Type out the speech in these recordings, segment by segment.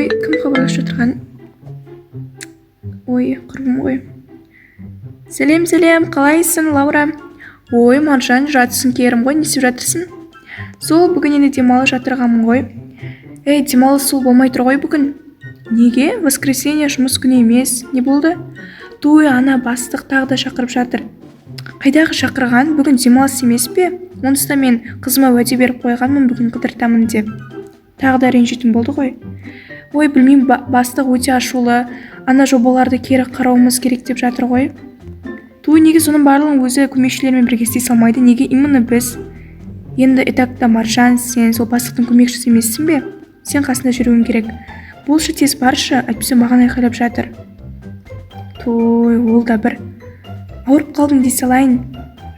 кім хабарласып жатырған? Ой, құрбым ғой. Сәлем, қалайсың, Лаура? Ой, Маржан, жатсың керім ғой, не істеп жатырсың? Сол, бүгін енді демалып жатырғанмын ғой. Демалыс сол болмай тұр ғой бүгін. Неге? Воскресенье жұмыс күні емес. Не болды? Ана бастық тағы да шақырып жатыр. Қайдағы шақырған? Бүгін демалыс емес пе? Онсыз да мен қызыма уәде беріп қойғанмын бүгін қыдыртамын деп. Тағы да ренжитін болды ғой. Ой, білмеймін, бастық өте ашулы. Ана жобаларды кері қарауымыз керек деп жатыр ғой. Неге соның барлығын өзі көмекшілермен бірге істей салмайды? Неге именно біз? Енді этакта Маржан, сен сол бастықтың көмекшісі емессің бе? Сен қасында жүруің керек. Болшы, тез баршы, әйтпесе маған айқайлап жатыр. Ол да бір. Ауырып қалдым дей салайын.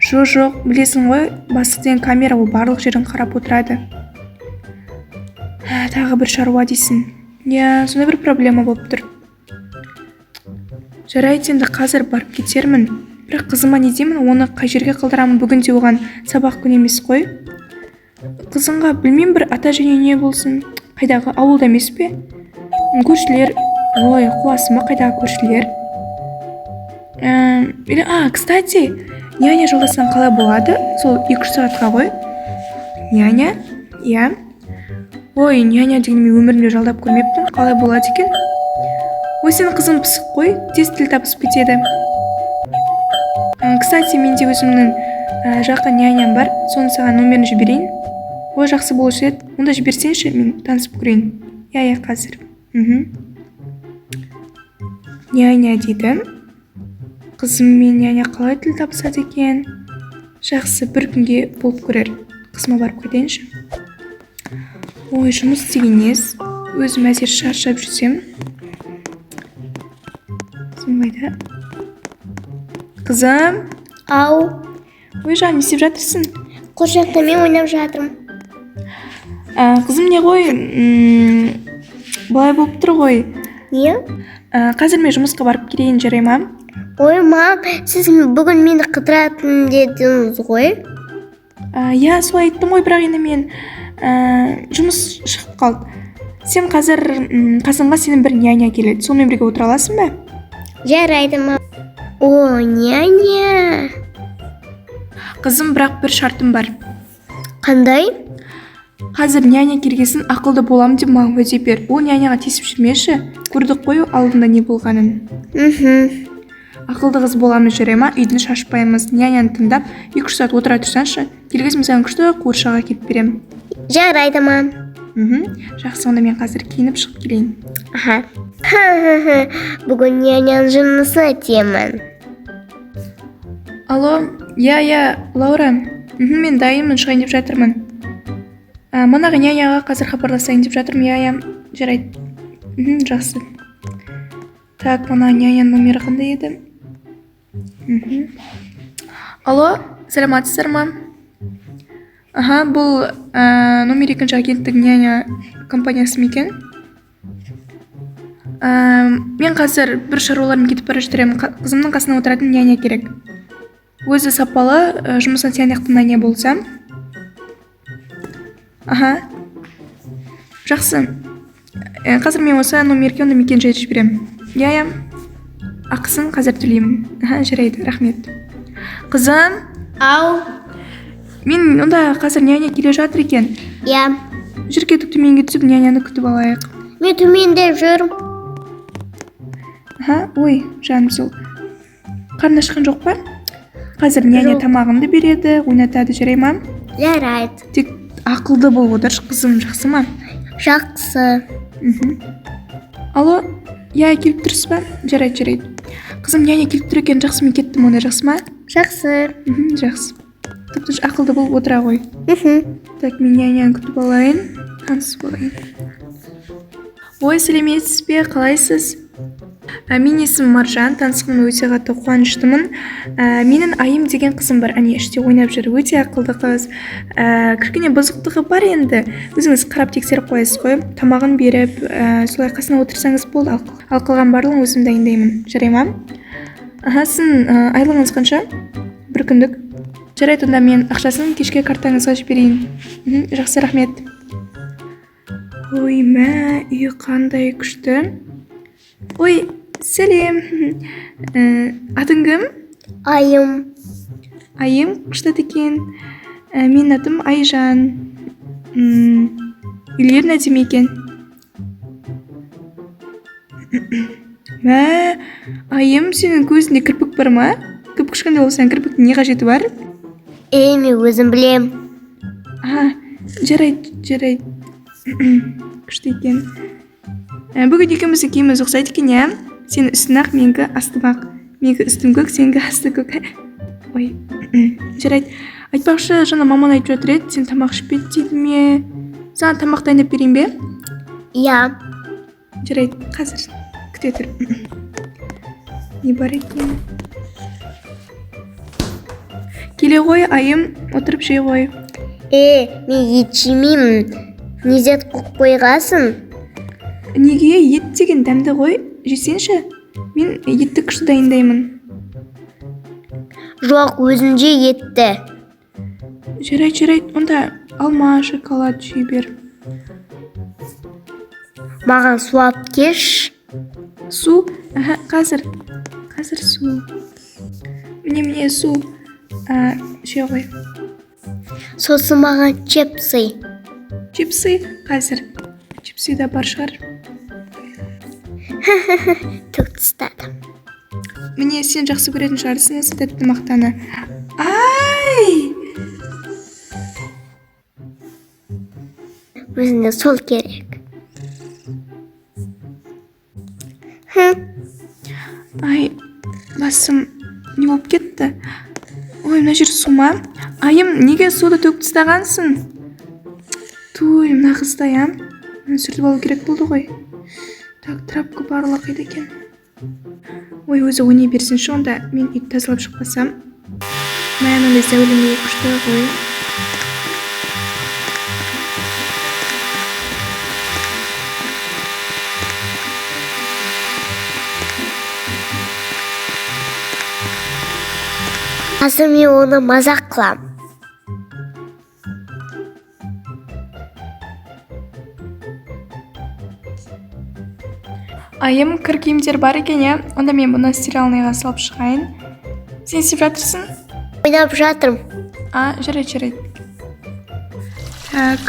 Жоқ, білесің ғой, бастық деген камера, ол барлық жерін қарап отырады. Тағы бір шаруа дейсің. Сондай бір проблема болып тұр. Жарайды, енді қазір барып кетермін. Бірақ қызыма не деймін, оны қай жерге қалдырамын? Бүгін де оған сабақ күн емес қой. Қызыңға білмеймін, бір ата және не болсын. Қайдағы, ауылда емес пе? Көршілер. Ой, қуасыма, қайдағы көршілер? Кстати, няня жалдасаң қалай болады? Сол 2-3 сағатқа ғой. Няня? Иә. Ой, няня деген мен өмірімде жалдап көрмеппін. Қалай болады екен? Ой, сенің қызың пысық қой, тез тіл табысып кетеді. Кстати, менде өзімнің жақын няням бар. Соны саған номерін жіберейін. Ой, жақсы болушы еді. Онда жіберсеңші, мен танысып көрейін. Иә, қазір. Няня дейді. Қызым мен няня қалай тіл табысады екен? Жақсы, бір күнге болып көрер. Қызыма барып қайтайыншы. Ой, жұмыс істеген ес. Өзім әзер шаршап жүрсем. Қызым қайда? Қызым? Ау. Ой, жан, не істеп жатырсың? Қоршақта мен ойнап жатырмын. Қызым, не ғой? Былай болып тұр ғой. Не? Қазір мен жұмысқа барып келейін, жарай ма? Ой, мам, сіз бүгін мені қыдыратын дедіңіз ғой? Иә, солай айттым ғой, бірақ енді мен жұмыс шығып қалды. Сен қазір қасыңға сенің бір няня келеді. Сонымен бірге отыра аласың ба? Жарайды, мам. О, няня. Қызым, бірақ бір шартым бар. Қандай? Қазір няня келгесін ақылды болам деп маған уәде бер. Ол няняға тиісіп жүрмеші. Көрдік қой алдында не болғанын. Ақылды қыз боламыз, жарай ма? Үйді шашпаймыз. Няняны тыңдап 2-3 сағат отыра тұрсаңшы, келгесін саған күшті қуыршаға келіп берем. Жарайды, мам. Жақсы, онда мен қазір киініп шығып келейін. Бүгін няняның жынысы темін. Алло, иә, Лаура. Мен дайынмын, шығайын деп жатырмын. Манағы няняға қазір хабарласайын деп жатырмын. Иә, жарайды. Жақсы. Так, мана няняның номері қандай еді? Алло, сәлематсыздар ма? Бұл номер 2 агенттік няня компаниясы ма екен? Мен қазір бір шаруаларым кетіп бара жатырмын. Қызымның қасына отыратын няня керек. Өзі сапалы, жұмысына тиянақты няня болса. Жақсы. Қазір мен осы номерге онда мекен жайды жіберем. Иә. Ақысын қазір төлеймін. Жарайды, рахмет. Қызым? Ау. Мен онда қазір няня келе жатыр екен. Иә. Жүр, кетіп төменге түсіп няняны күтіп алайық. Мен төменде жүрмін. Ой, жаным сол. Қарны ашқан жоқ па? Қазір няня тамағымды береді, ойнатады, жарай ма? Жарайды. Тек ақылды болып отыршы, қызым, жақсы ма? Жақсы. Алло, иә, келіп тұрсыз ба? Жарайды. Қызым, няня келіп тұр екен, жақсы, мен кеттім, онда жақсы ма? Жақсы. Жақсы. Тіпті ақылды болып отыра ғой. Так, мен няняны күтіп алайын. Танысып алайын. Ой, сәлеметсіз бе, қалайсыз? Мен есімім Маржан, танысқаныма өте қатты қуаныштымын. Менің Айым деген қызым бар, іште ойнап жүр, өте ақылды қыз. Кішкене бұзықтығы бар енді. Өзіңіз қарап тексеріп қоясыз ғой. Тамағын беріп, солай қасына отырсаңыз болды. Ал қалған барлығын өзім дайындаймын. Жарай ма? Сіздің айлығыңыз қанша? Бір күндік. Жарайды, онда мен ақшасын кешке картаңызға жіберейін. Жақсы, рахмет. Ой, мә, үй қандай күшті. Ой, сәлем. Атың кім? Айым. Айым күшті екен. Менің атым Айжан. Үйлерің әдемі екен. Мә, Айым, сенің көзінде кірпік бар ма? Кішкентай болсаң, кірпіктің не қажеті бар? Мен өзім білем. Жарайды. Күшті екен. Бүгін екеуміздің киіміміз ұқсайды екен, иә? Сен үстің ақ, менікі астым ақ. Менікі үстім көк, сенікі асты көк. Ой, жарайды. Айтпақшы, жаңа маман айтып жатыр еді, сен тамақ ішпейді дейді ме? Саған тамақ дайындап берейін бе? Иә. Жарайды, қазір күте тұр. Не бар екен? Келе ғой, Айым, отырып жей ғой. Мен ет жемеймін. Неге қойып қойғансың? Неге ет деген дәмді ғой, жесеңші. Мен етті күшті дайындаймын. Жоқ, өзің же етті. Жарайды, онда алма, шоколад жей бер. Маған су алып кеш. Су? Қазір су. Міне су. Жей ғой. Сосын маған чипсы. Чипсы? Қазір. Чипсы да бар шығар. Түк тастадым. Міне сен жақсы көретін шығарсың осы тәтті мақтаны. Ай! Өзіңе сол керек. Ай, басым не болып кетті? Ой, мына жер су ма? Айым, неге суды төгіп тастағансың? Туй, мына қыздай, сүртіп алу керек болды ғой. Так, трапка барлық еді екен. Ой, өзі ойнай берсінші, онда мен үйді тазалап шықпасам. Мәнімді зәулімге күшті ғой. Қазір мен оны мазақ қылам. Айым, кір киімдер бар екен, иә? Онда мен бұны стиральныйға салып шығайын. Сен істеп жатырсың? Ойнап жатырмын. Жарайды. Так,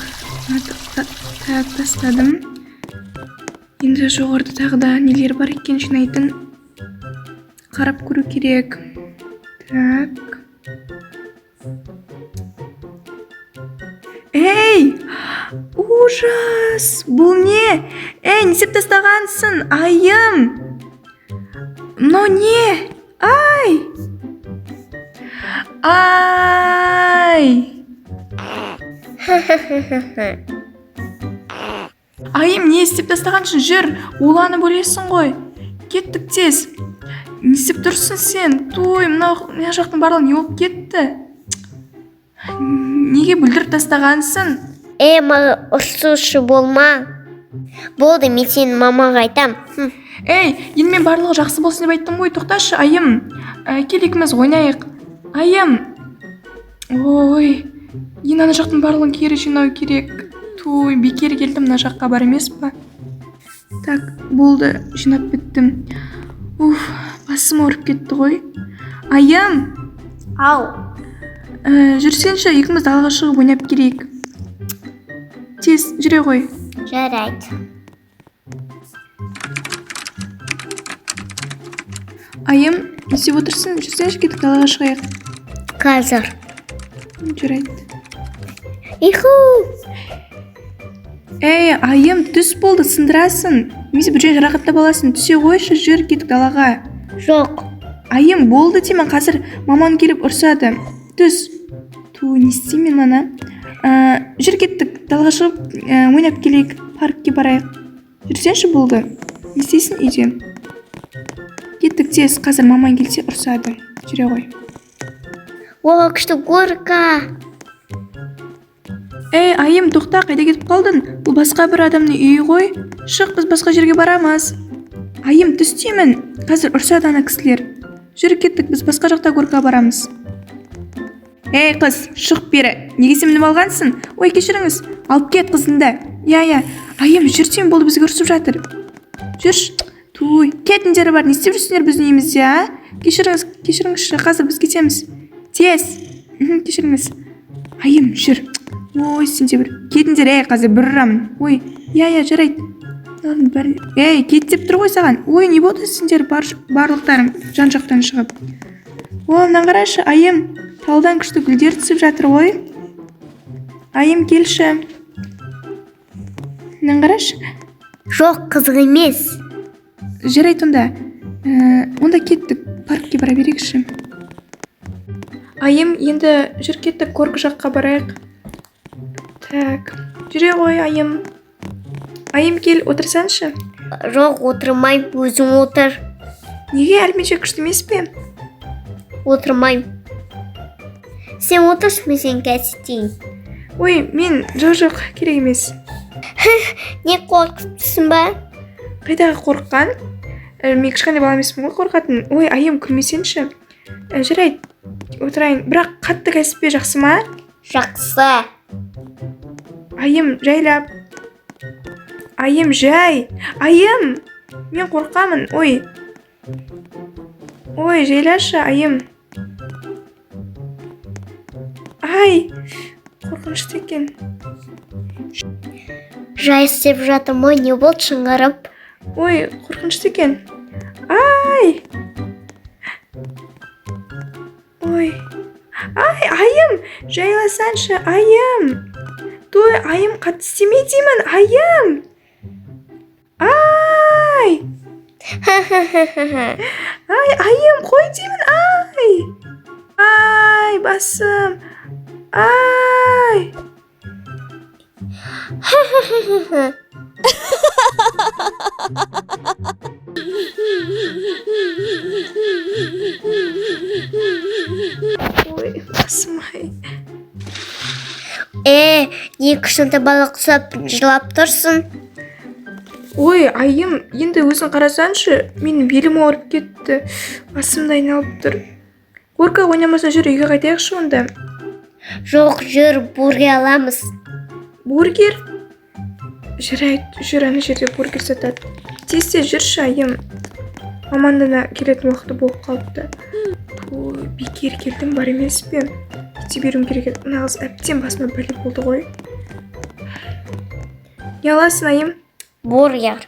тастадым. Енді жоғарыда тағы да нелер бар екен жинайтын. Қарап көру керек. Так. Эй! Ужас! Бұл не? Не істеп тастағансың? Айым! Но не? Ай! Айым, не істеп тастағансың? Жүр, уланып өлесің ғой. Кеттік тез. Не істеп тұрсың сен? Той, мына жақтың барлығы не болып кетті? Неге бүлдіріп тастағансың? Маған ұрсушы болма. Болды, мен сенің мамаға айтам. Енді мен барлығы жақсы болсын деп айттым ғой. Тоқташы, Айым. Кел екіміз ойнайық. Айым. Ой, енді ана жақтың барлығын кері жинау керек. Той, бекер келдім, мына жаққа бар емес па? Так, болды, жинап біттім. Басым ауырып кетті ғой. Айым. Ау. Жүрсенші, екіміз далаға шығып ойнап керейік. Тез, жүре ғой. Жарайды. Айым, не істеп отырсың? Жүрсенші, кетіп далаға шығайық. Қазір. Жарайды. Иху. Айым, түс болды, сындырасың. Немесе бір жай жарақаттап аласың. Түсе қойшы, жүр, кетіп далаға. Жоқ. Айым, болды деймін, қазір маман келіп ұрсады. Түс. Не істеймін ана? Жүр, кеттік, далаға шығып ойнап келейік, паркке барайық. Жүрсенші, болды. Не істейсің үйде? Кеттік тез, қазір маман келсе ұрсады. Жүре ғой. Күшті горка. Айым, тоқта, қайда кетіп қалдың? Бұл басқа бір адамның үйі ғой. Шық, біз басқа жерге барамыз. Айым, түс деймін, қазір ұрсады ана кісілер. Жүр, кеттік, біз басқа жақта горка барамыз. Қыз, шық бері. Неге сен мініп алғансың? Ой, кешіріңіз, алып кет қызынды. Иә, айым жүрсем болды, бізге ұрсып жатыр. Жүрші. Туй, кетіңдер бар, не істеп жүрсіңдер біздің үйімізде, а? Кешіріңізші, қазір біз кетеміз. Тез. Кешіріңіз. Айым, жүр. Ой, сенде бір. Кетіңдер, қазір бір ұрамын. Ой, я, жарайды. Кет деп тұр ғой саған. Ой, не болды сендер барлықтарың жан-жақтан шығып. О, мынаны қарашы, айым. Талдан күшті гүлдер түсіп жатыр ғой. Айым, келші. Мынаны қарашы. Жоқ, қызық емес. Жарайды онда. Онда кеттік, паркке бара берейікші. Айым, енді жүр кеттік, көркі жаққа барайық. Так, жүре ғой, айым. Айым, кел, отырсаншы. Жоқ, отырмайым, өзің отыр. Неге, әлменше күшті емес пе? Отырмайым. Сен отыршы, мен сен кәсеттейін. Ой, мен жоқ, керек емес. Не қорқыптысың ба? Қайдағы қорыққан? Мен кішкентай бала емеспін ғой қорқатын. Ой, айым, күлмесенші. Жарайды, отырайын. Бірақ қатты кәсіппе, жақсы ма? Жақсы. Айым, жайлап. Айым, жай. Айым, мен қорқамын. Ой, жайлашы, айым. Ай, қорқынышты екен. Жай істеп жатыр ма, не болды шыңғырып? Ой, қорқынышты екен. Ай! Ой. Ай, айым, жайласаншы, айым. Той, айым, қатты істеме деймін, айым. Ай! Ай, айым, қой деймін, ай! Ай, басым. Ай! Ой, басым-ай. Не кішкентай бала құсап жылап тұрсың? Ой, айым, енді өзің қарасаншы, менің белім ауырып кетті. Басымда айналып тұр. Горка ойнамаса жүр, үйге қайтайықшы онда. Жоқ, жүр, бургер аламыз. Бургер? Жарайды, жүр, ана жерде бургер сатады. Тез жүрші, айым. Мамандана келетін уақыты болып қалыпты. Ой, бекер келдім, бар емес пе? Кете беруім керек еді. Мына қыз әбден басыма бәле болды ғой. Не аласың, айым? Бургер.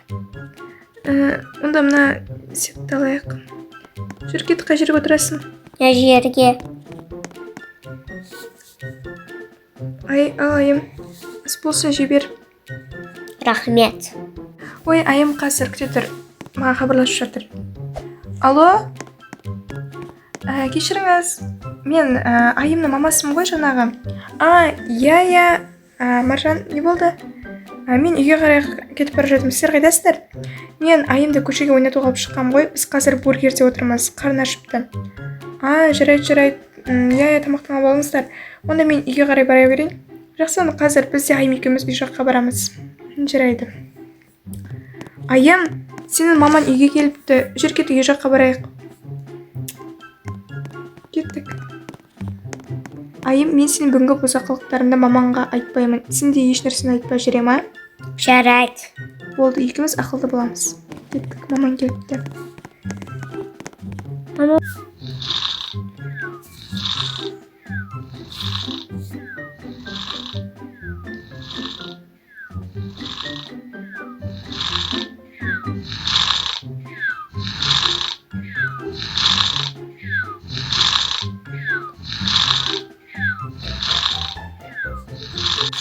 Онда мына сетті алайық. Жүр, кет, қай жерге отырасың? Я жерге. Ай, ал, айым. Ас болсын, жебер. Рахмет. Ой, айым, қазір күте тұр. Маған хабарласып жатыр. Алло? Кешіріңіз. Мен айымның мамасымын ғой жаңағы. Я. Маржан, не болды? Мен үйге қарай кетіп бара жатырмын. Сіздер қайдасыздар? Мен айымды көшеге ойнатуға алып шыққам ғой. Біз қазір бургерде отырмыз. Қарын ашыпты. Жарайды. Я, тамақтанып алыңыздар. Онда мен үйге қарай бара берейін. Жақсы, оны қазір біз де айым екеуміз үй жаққа барамыз. Жарайды. Айым, сенің маман үйге келіпті. Жүр, кет, үйге жаққа барайық. Кеттік. Айым, мен сенің бүгінгі бұзақылықтарыңды маманға айтпаймын. Сен де еш нәрсені айтпай жүре ма? Жарайды. Болды, екеуміз ақылды боламыз. Кеттік, маман келіпті.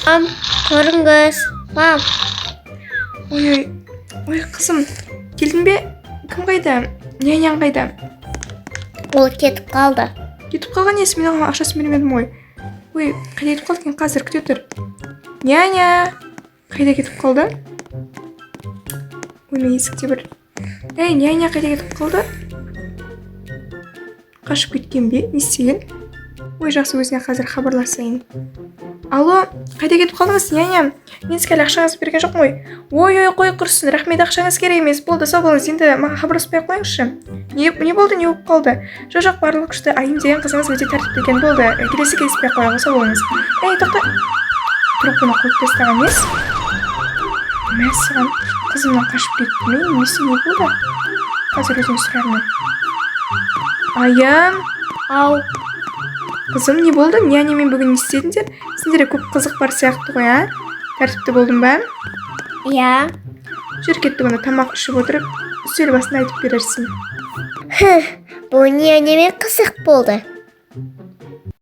Мам, көріңіз. Мам. Ой, қызым, келдің бе? Кім қайда? Няняң қайда? Ол кетіп қалды. Кетіп қалған несі, мен оған ақшасын бермедім ғой. Ой, қайда кетіп қалды екен, қазір күте тұр. Няня! Қайда кетіп қалды? Ой, мен есікте бір. Няня қайда кетіп қалды? Қашып кеткен бе? Не істеген? Ой, жақсы, өзіне қазір хабарласайын. Алло, қайда кетіп қалдыңыз, няня? Мен сізге әлі ақшаңызды берген жоқпын ғой. Ой, қой құрсын, рахмет, ақшаңыз керек емес. Болды, сау болыңыз, енді маған хабарласпай қойыңызшы. Не болды, не болып қалды? Жоқ, барлық күшті, айым деген қызыңыз өте тәртіпті екен. болды. Келесі кездеспей қойыңыз, сау болыңыз. Тоқта. Трубканы қойып тастаған емес. Мен саған қызымнан қашып кетті ме немесе не болды? Қазір өзінен сұрармын. Аян, Ау, қызым не болды? Не анемен бүгін не істедіңдер? Сендерге көп қызық бар сияқты ғой, а? Тәртіпті болдың ба? иә. Жүр кеттік оны тамақ ішіп отырып, үстел басында айтып берерсің. Бұл не неме қызық болды.